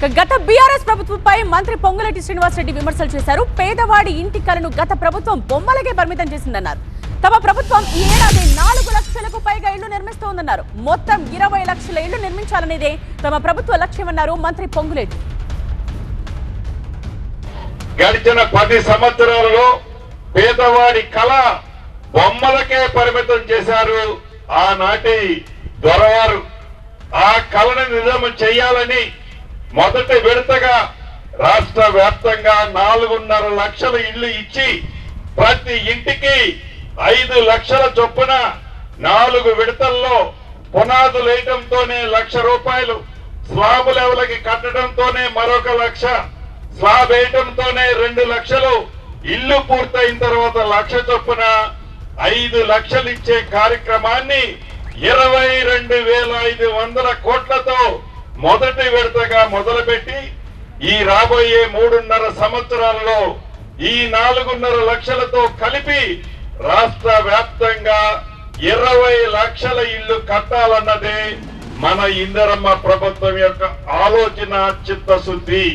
గత బీఆర్ఎస్ ప్రభుత్వంపై మంత్రి పొంగులేటి శ్రీనివాసరెడ్డి విమర్శలు చేశారు. పేదవాడి ఇంటి కలను గత ప్రభుత్వం బొమ్మలకే పరిమితం చేసిందన్నారు. తమ ప్రభుత్వం ఈ ఏడాది 4 లక్షలకు పైగా ఇళ్లు నిర్మిస్తోందన్నారు. మొత్తం 20 లక్షల ఇళ్లు నిర్మించాలనేదే తమ ప్రభుత్వ లక్ష్యమన్నారు మంత్రి పొంగులేటి. గడిచిన 10 సంవత్సరాలలో పేదవాడి కళ బొమ్మలకే పరిమితం చేశారు ఆనాటి దొరవారు. ఆ కళను నిజం చేయాలని మొదటి విడతగా రాష్ట్ర వ్యాప్తంగా 4.5 లక్షల ఇళ్లు ఇచ్చి ప్రతి ఇంటికి 5 లక్షల చొప్పున 4 విడతల్లో పునాదులు వేయడంతోనే ₹1,00,000, స్లాబ్ లెవెల్కి కట్టడంతోనే మరొక 1,00,000, స్లాబ్ వేయడంతోనే 2 లక్షలు, ఇల్లు పూర్తయిన తర్వాత 1,00,000 చొప్పున 5 లక్షలు ఇచ్చే కార్యక్రమాన్ని 22,500 కోట్లతో మొదటి విడతగా మొదలుపెట్టి ఈ రాబోయే 3.5 సంవత్సరాలలో ఈ 4.5 లక్షలతో కలిపి రాష్ట్ర వ్యాప్తంగా 20 లక్షల ఇళ్లు కట్టాలన్నదే మన ఇందిరమ్మ ప్రభుత్వం యొక్క ఆలోచన, చిత్తశుద్ధి.